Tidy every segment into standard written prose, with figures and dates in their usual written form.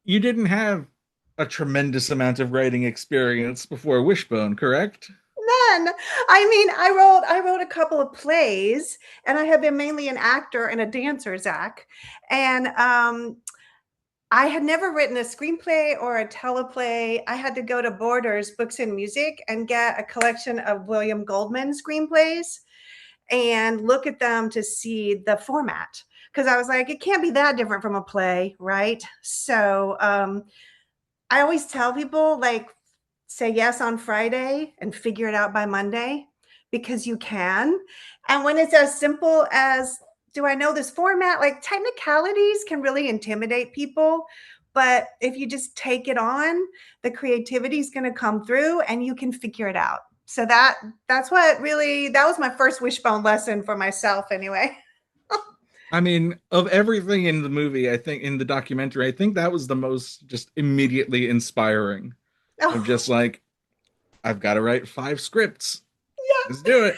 you didn't have a tremendous amount of writing experience before Wishbone, correct? None. I mean, I wrote a couple of plays, and I have been mainly an actor and a dancer, Zach. And I had never written a screenplay or a teleplay. I had to go to Borders Books and Music and get a collection of William Goldman screenplays and look at them to see the format. Because I was like, it can't be that different from a play, right? So I always tell people, like, say yes on Friday and figure it out by Monday, because you can. And when it's as simple as, do I know this format? Like, technicalities can really intimidate people. But if you just take it on, the creativity is going to come through and you can figure it out. So that's what really, that was my first Wishbone lesson for myself anyway. I mean, of everything in the movie, I think in the documentary, I think that was the most just immediately inspiring. Of Oh, just like, I've got to write 5 scripts. yeah, Let's do it.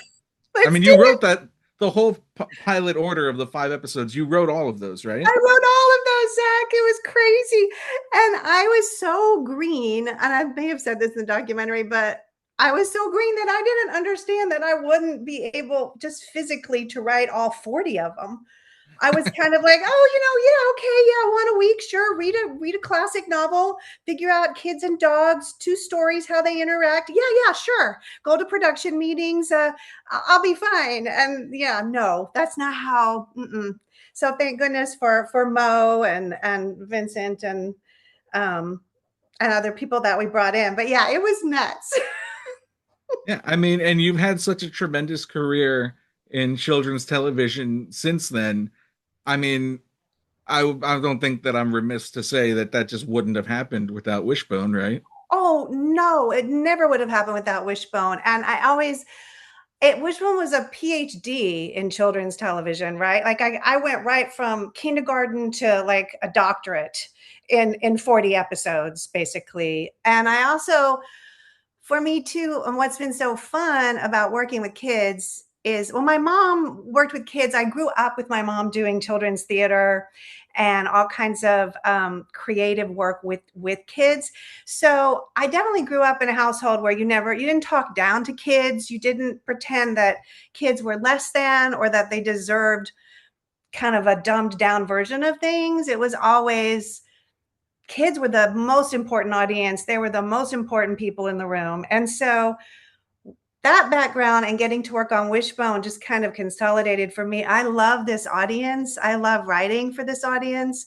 I let's mean, do you it. wrote that the whole pilot order of the 5 episodes. You wrote all of those, I right? wrote all of those, Zach. It was crazy. And I was so green. And I may have said this in the documentary, but I was so green that I didn't understand that I wouldn't be able just physically to write all 40 of them. I was kind of like, oh, yeah, okay, yeah, one a week, sure. Read a classic novel, figure out kids and dogs, two stories, how they interact. Yeah, yeah, sure. Go to production meetings. I'll be fine. And yeah, no, that's not how. Mm-mm. So thank goodness for Mo and Vincent um and other people that we brought in. But yeah, it was nuts. Yeah, I mean, and you've had such a tremendous career in children's television since then. I mean, I don't think that I'm remiss to say that that just wouldn't have happened without Wishbone, right? Oh no, it never would have happened without Wishbone. And I always Wishbone was a PhD in children's television, right? Like I went right from kindergarten to like a doctorate in 40 episodes, basically. And I also, for me too, and what's been so fun about working with kids is, well, my mom worked with kids. I grew up with my mom doing children's theater and all kinds of creative work with kids. So I definitely grew up in a household where you didn't talk down to kids. You didn't pretend that kids were less than or that they deserved kind of a dumbed down version of things. It was always, kids were the most important audience. They were the most important people in the room. And so that background and getting to work on Wishbone just kind of consolidated for me. I love this audience. I love writing for this audience.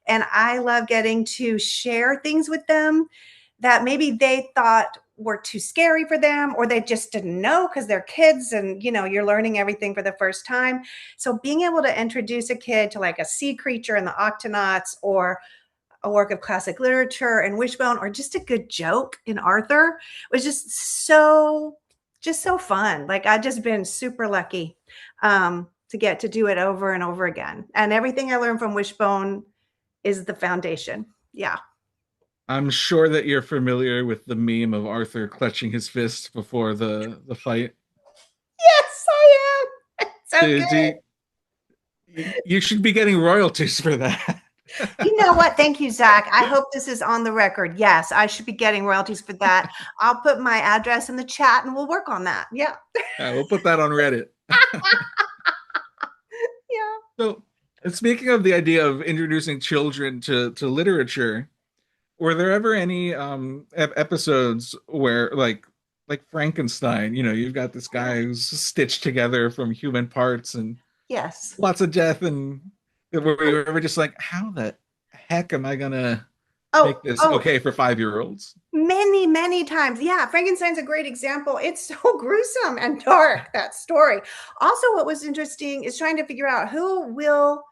And I love getting to share things with them that maybe they thought were too scary for them, or they just didn't know because they're kids and you're learning everything for the first time. So being able to introduce a kid to like a sea creature in the Octonauts, or a work of classic literature and Wishbone, or just a good joke in Arthur, was just so fun. Like, I've just been super lucky to get to do it over and over again. And everything I learned from Wishbone is the foundation. Yeah. I'm sure that you're familiar with the meme of Arthur clutching his fist before the fight. Yes, I am. So Do, good. do, you should be getting royalties for that. You know what? Thank you, Zach. I hope this is on the record. Yes, I should be getting royalties for that. I'll put my address in the chat and we'll work on that. Yeah. We'll put that on Reddit. Yeah. So, and speaking of the idea of introducing children to literature, were there ever any episodes where like Frankenstein, you've got this guy who's stitched together from human parts and Yes. lots of death, and were you ever just like, how the heck am I gonna make Oh, this oh, okay for 5-year-olds? many, many times. Yeah, Frankenstein's a great example. It's so gruesome and dark, that story. Also, what was interesting is trying to figure out who will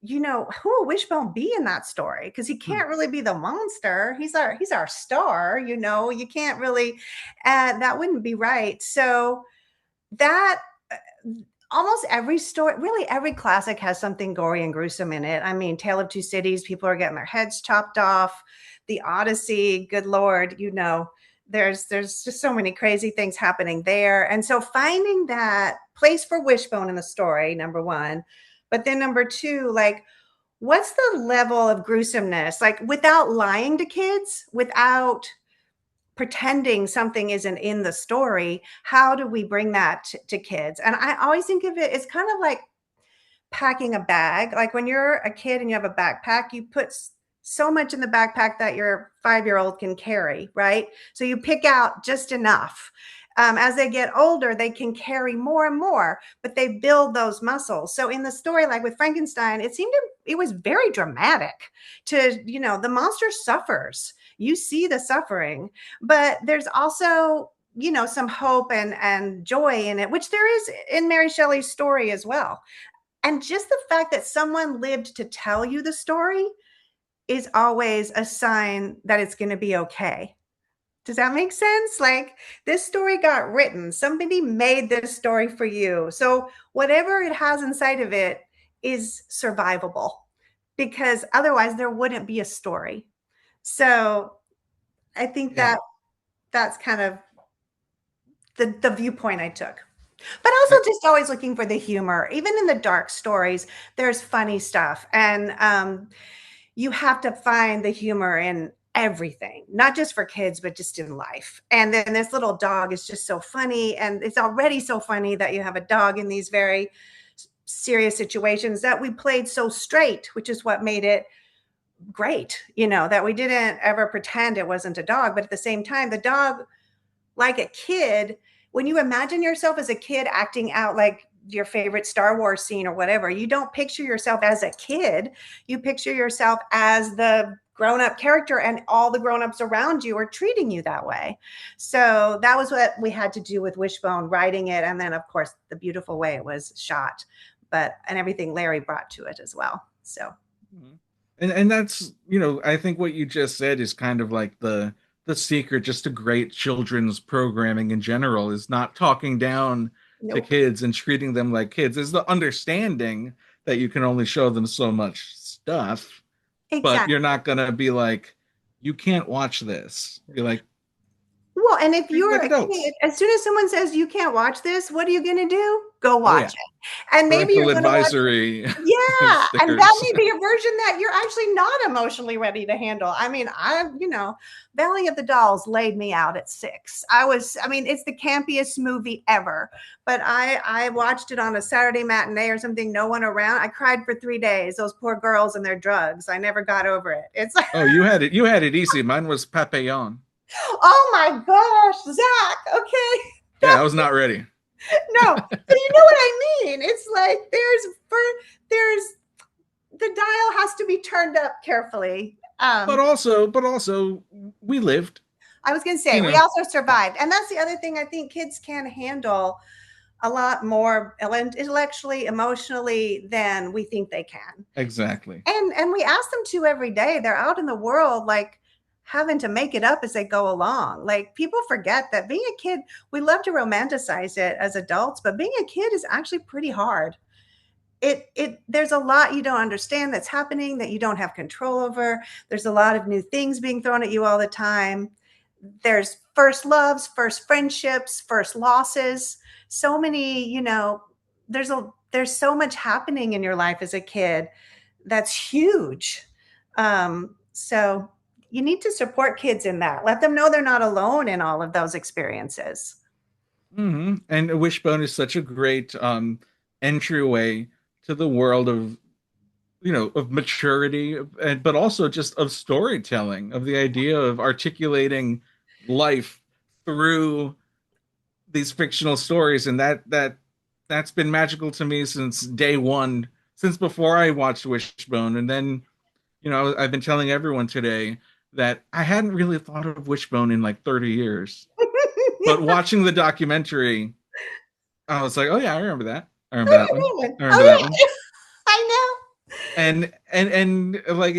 Wishbone be in that story? Because he Hmm. can't really be the monster. He's our star, you can't really, that wouldn't be right. So that almost every story, really every classic, has something gory and gruesome in it. I mean, Tale of Two Cities, people are getting their heads chopped off. The Odyssey, good Lord, there's just so many crazy things happening there. And so finding that place for Wishbone in the story, number one, but then number two, like, what's the level of gruesomeness? Like without lying to kids, without pretending something isn't in the story, how do we bring that to kids? And I always think of it as kind of like packing a bag. Like when you're a kid and you have a backpack, you put so much in the backpack that your 5-year-old can carry, right? So you pick out just enough. As they get older, they can carry more and more, but they build those muscles. So in the story, like with Frankenstein, it was very dramatic. The monster suffers. You see the suffering, but there's also some hope and joy in it, which there is in Mary Shelley's story as well. And just the fact that someone lived to tell you the story is always a sign that it's going to be okay. Does that make sense? Like this story got written, somebody made this story for you. So whatever it has inside of it is survivable, because otherwise there wouldn't be a story. So I think Yeah. that's kind of the viewpoint I took. But also I, just always looking for the humor. Even in the dark stories, there's funny stuff. And you have to find the humor in everything, not just for kids, but just in life. And then this little dog is just so funny. And it's already so funny that you have a dog in these very serious situations that we played so straight, which is what made it great, that we didn't ever pretend it wasn't a dog. But at the same time, the dog, like a kid, when you imagine yourself as a kid acting out like your favorite Star Wars scene or whatever, you don't picture yourself as a kid. You picture yourself as the grown-up character, and all the grown-ups around you are treating you that way. So that was what we had to do with Wishbone, writing it, and then of course the beautiful way it was shot, and everything Larry brought to it as well. So and that's, I think what you just said is kind of like the secret just to great children's programming in general, is not talking down to nope. kids and treating them like kids, is the understanding that you can only show them so much stuff, but you're Exactly. not gonna be like, you can't watch this. You're like, Well, and if treat them you're like a kid, adults. as soon as someone says you can't watch this, what are you going to do? Go Oh watch yeah, it. And maybe you're parental going to watch it. advisory Yeah. And that stickers. may be a version that you're actually not emotionally ready to handle. I mean, Valley of the Dolls laid me out at 6. It's the campiest movie ever, but I watched it on a Saturday matinee or something, no one around. I cried for 3 days. Those poor girls and their drugs. I never got over it. It's like, Oh, you had it easy. Mine was Papillon. oh my gosh, Zach. Okay. Yeah, I was not ready. No, but you know what I mean. It's like there's the dial has to be turned up carefully. But also, we lived. I was going to say You we know also survived, and that's the other thing I think kids can handle a lot more intellectually, emotionally than we think they can. exactly. And we ask them to every day. They're out in the world, like having to make it up as they go along. Like people forget that being a kid, we love to romanticize it as adults, but being a kid is actually pretty hard. There's a lot you don't understand that's happening that you don't have control over. There's a lot of new things being thrown at you all the time. There's first loves, first friendships, first losses. So many, there's so much happening in your life as a kid that's huge. So you need to support kids in that. Let them know they're not alone in all of those experiences. And Wishbone is such a great entryway to the world of of maturity, but also just of storytelling, of the idea of articulating life through these fictional stories, and that's been magical to me since day one, since before I watched Wishbone. And then I've been telling everyone today that I hadn't really thought of Wishbone in like 30 years, but watching the documentary, I was like, oh yeah, I remember that. I remember that one. Oh, I remember that one. yeah. I And like,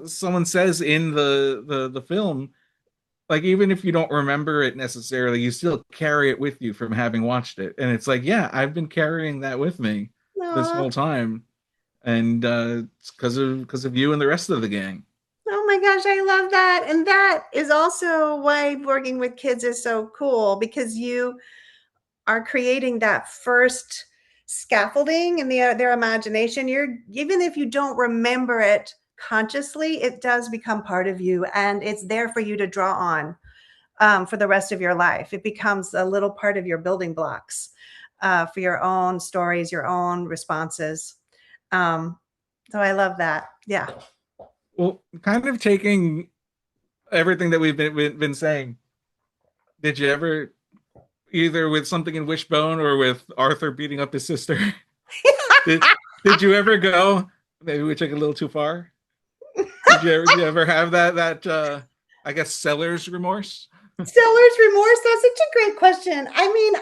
someone says in the film, like, even if you don't remember it necessarily, you still carry it with you from having watched it. And it's like, yeah, I've been carrying that with me this know. whole time, and it's because of you and the rest of the gang. Oh my gosh, I love that. And that is also why working with kids is so cool, because you are creating that first scaffolding in their imagination. You're, even if you don't remember it consciously, it does become part of you, and it's there for you to draw on for the rest of your life. It becomes a little part of your building blocks for your own stories, your own responses. So I love that. Yeah. Well, kind of taking everything that we've been saying, did you ever, either with something in Wishbone or with Arthur beating up his sister, did did you ever go, maybe we took it a little too far? Did you ever have that I guess seller's remorse? Seller's remorse. That's such a great question. I mean,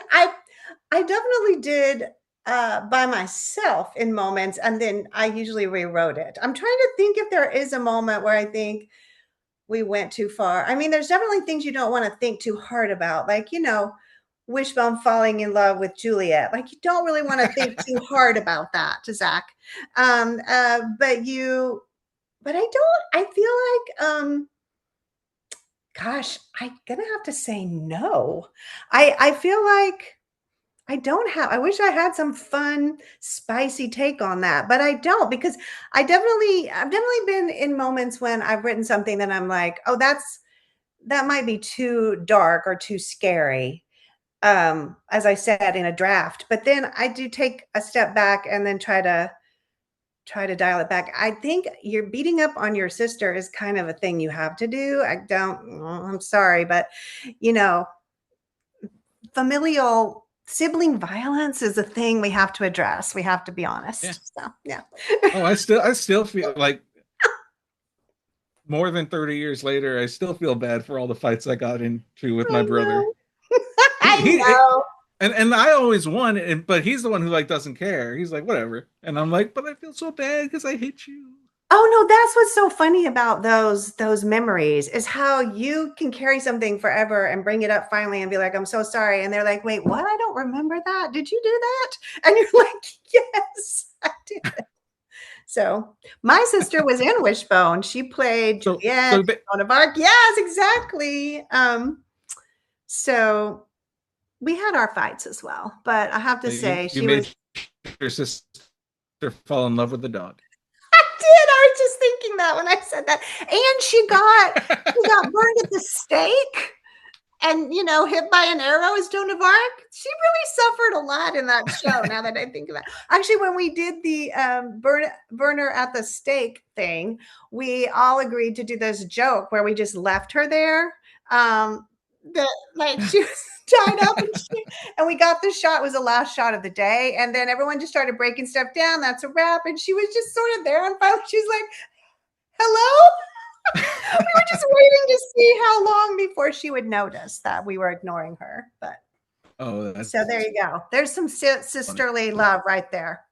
I definitely did by myself in moments, and then I usually rewrote it. I'm trying to think if there is a moment where I think we went too far. I mean, there's definitely things you don't want to think too hard about, like, Wishbone falling in love with Juliet. Like, you don't really want to think too hard about that, to Zach. But I feel like, gosh, I'm gonna have to say no. I feel like I wish I had some fun, spicy take on that, but I don't, because I've definitely been in moments when I've written something that I'm like, oh, that might be too dark or too scary. As I said, in a draft, but then I do take a step back and then try to dial it back. I think you're beating up on your sister is kind of a thing you have to do. I'm sorry, but you know, familial sibling violence is a thing we have to address. We have to be Yeah. honest. So, yeah. Oh, I still feel like more than 30 years later, I still feel bad for all the fights I got into with my I brother. know. He I he know. and I always won, but he's the one who like doesn't care. He's like, whatever. And I'm like, but I feel so bad because I hit you. Oh no, that's what's so funny about those memories, is how you can carry something forever and bring it up finally and be like, I'm so sorry. And they're like, wait, what? I don't remember that. Did you do that? And you're like, yes, I did. So my sister was in Wishbone. She played So Juliet, so Joan of Arc. Yes, exactly. So we had our fights as well, but I have to say you she was. made your sister fall in love with the dog. I did. I was just thinking that when I said that. And she got burned at the stake and, hit by an arrow as Joan of Arc. She really suffered a lot in that show, now that I think of it. Actually, when we did the burner at the stake thing, we all agreed to do this joke where we just left her there. That, like, she was tied up, and we got the shot. It was the last shot of the day, and then everyone just started breaking stuff down. That's a wrap. And she was just sort of there, and finally she's like, hello. We were just waiting to see how long before she would notice that we were ignoring her. But Oh, so there that's you go. There's some funny. sisterly love right there.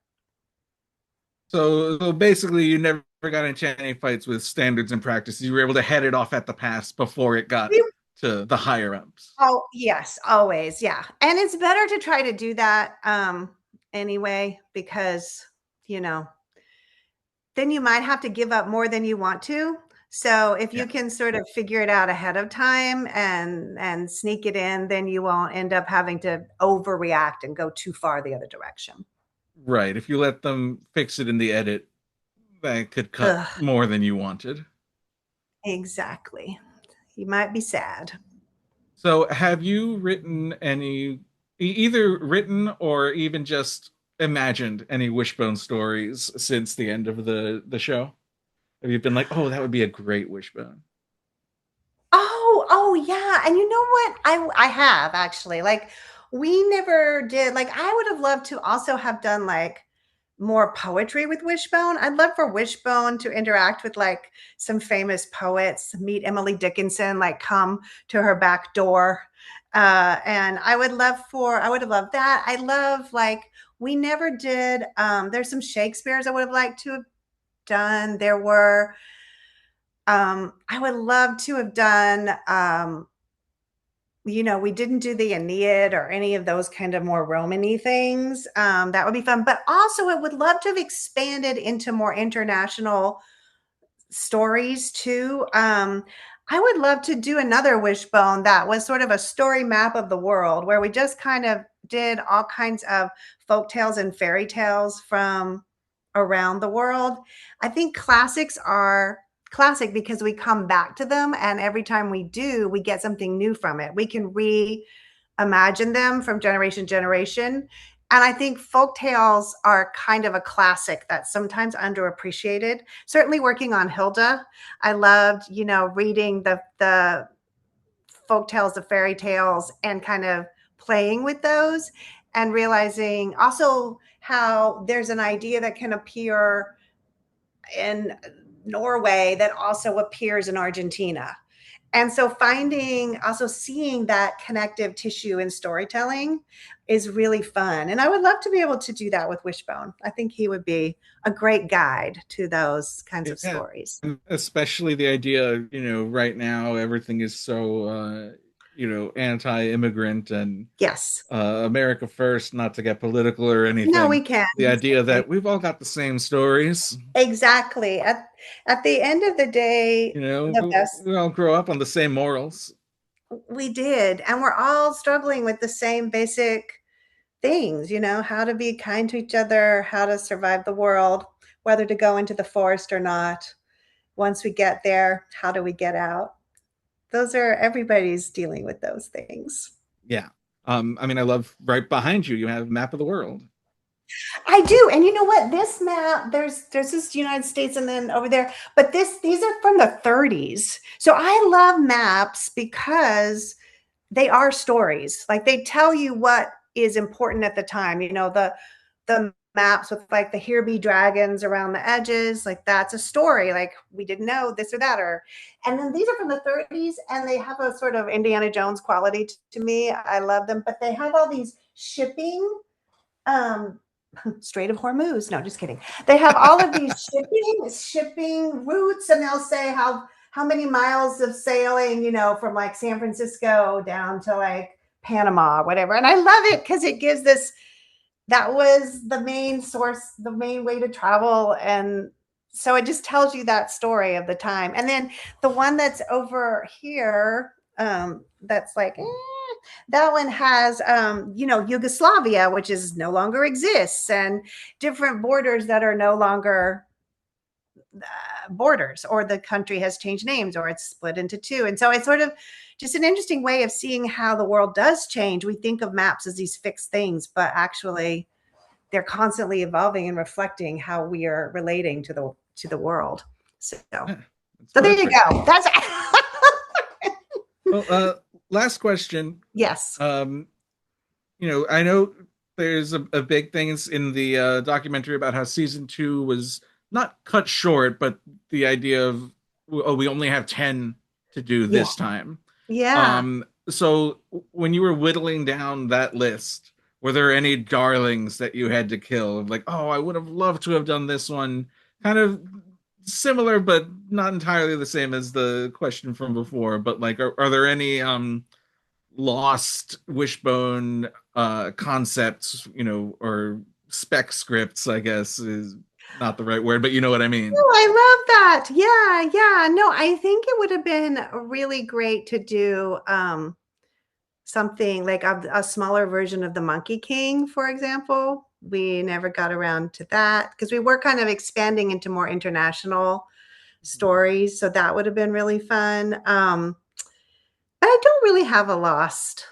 So basically, you never got into any fights with standards and practices. You were able to head it off at the pass before it got We, to the higher ups. oh yes, always, yeah. And it's better to try to do that anyway, because you know then you might have to give up more than you want to. So if Yeah. you can sort of figure it out ahead of time and sneak it in, then you won't end up having to overreact and go too far the other direction. Right. If you let them fix it in the edit, that could cut Ugh, more than you wanted. exactly. You might be sad. So, have you written any, either written or even just imagined any Wishbone stories since the end of the show? Have you been like, oh, that would be a great Wishbone? Oh yeah. And you know what? I have actually. Like, we never did, like, I would have loved to also have done like more poetry with Wishbone. I'd love for Wishbone to interact with like some famous poets, meet Emily Dickinson, like come to her back door. And I would have loved that. I love, like, we never did, there's some Shakespeare's I would have liked to have done. There were, I would love to have done, we didn't do the Aeneid or any of those kind of more Romany things. That would be fun. But also, I would love to have expanded into more international stories too. I would love to do another Wishbone that was sort of a story map of the world, where we just kind of did all kinds of folk tales and fairy tales from around the world. I think classics are classic because we come back to them, and every time we do, we get something new from it. We can reimagine them from generation to generation. And I think folk tales are kind of a classic that's sometimes underappreciated. Certainly working on Hilda, I loved, reading the folk tales, the fairy tales, and kind of playing with those and realizing also how there's an idea that can appear in Norway that also appears in Argentina. And so finding also seeing that connective tissue in storytelling is really fun. And I would love to be able to do that with Wishbone. I think he would be a great guide to those kinds of Yeah, stories. and especially the idea, right now everything is so, anti-immigrant and Yes. America first, not to get political or No, we anything. can. The idea that we've all got the same stories. Exactly. At the end of the day, the best We all grow up on the same morals. we did, and we're all struggling with the same basic things, how to be kind to each other, how to survive the world, whether to go into the forest or not. Once we get there, how do we get out? Those are everybody's dealing with those things. Yeah. I mean, I love right behind you. You have a map of the world. I do. And you know what? This map, there's this United States and then over there, but these are from the 30s. So I love maps because they are stories. Like they tell you what is important at the time. The maps with like the here be dragons around the edges, like that's a story. Like we didn't know this or that, and then these are from the 30s and they have a sort of Indiana Jones quality to me. I love them, but they have all these shipping um Strait of Hormuz. No, just kidding. They have all of these shipping routes, and they'll say how many miles of sailing, from like San Francisco down to like Panama, whatever. And I love it because it gives this. That was the main source, the main way to travel, and so it just tells you that story of the time. And then the one that's over here, that's like. That one has Yugoslavia, which is no longer exists, and different borders that are no longer borders, or the country has changed names, or it's split into two. And so it's sort of just an interesting way of seeing how the world does change. We think of maps as these fixed things, but actually they're constantly evolving and reflecting how we are relating to the world. So, Yeah, so there you go. That's well, last question. yes. I know there's a big thing in the documentary about how season 2 was not cut short, but the idea of, oh, we only have 10 to do this time. Yeah. So when you were whittling down that list, were there any darlings that you had to kill? Like, oh, I would have loved to have done this one. Kind of similar, but not entirely the same as the question from before. But like, are there any lost Wishbone concepts, or spec scripts, I guess is not the right word, but you know what I mean. Oh, I love that. Yeah, yeah. No, I think it would have been really great to do something like a smaller version of the Monkey King, for example. We never got around to that because we were kind of expanding into more international stories. So that would have been really fun. But I don't really have a lost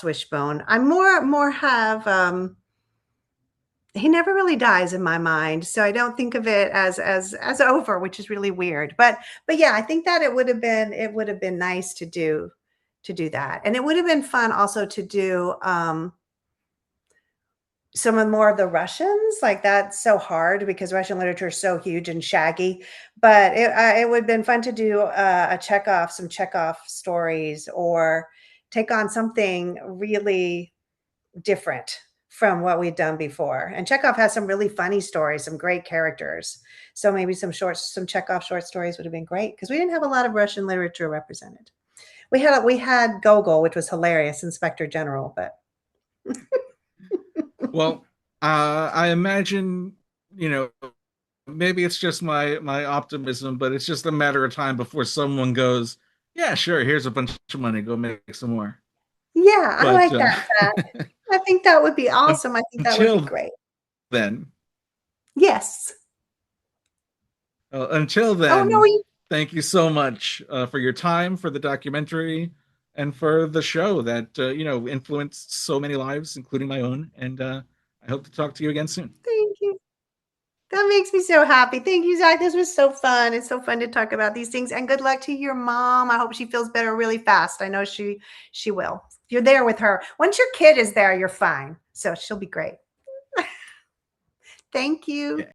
Wishbone. I more have he never really dies in my mind, so I don't think of it as over, which is really weird. But yeah, I think that it would have been nice to do that, and it would have been fun also to do some of more of the Russians. Like that's so hard because Russian literature is so huge and shaggy. But it would have been fun to do some Chekhov stories, or take on something really different from what we'd done before. And Chekhov has some really funny stories, some great characters. So maybe some Chekhov short stories would have been great because we didn't have a lot of Russian literature represented. We had Gogol, which was hilarious, Inspector General, but Well, I imagine, maybe it's just my optimism, but it's just a matter of time before someone goes, yeah, sure, here's a bunch of money, go make some more. yeah, I But like that. I think that would be awesome. I think that would be Until great. then, Yes. until Oh, no, then, thank you so much for your time, for the documentary, and for the show that influenced so many lives, including my own. And I hope to talk to you again soon. thank you. That makes me so happy. Thank you, Zach. This was so fun. It's so fun to talk about these things. And good luck to your mom. I hope she feels better really fast. I know she will. You're there with her. Once your kid is there, you're fine. So she'll be great. Thank you. Yeah.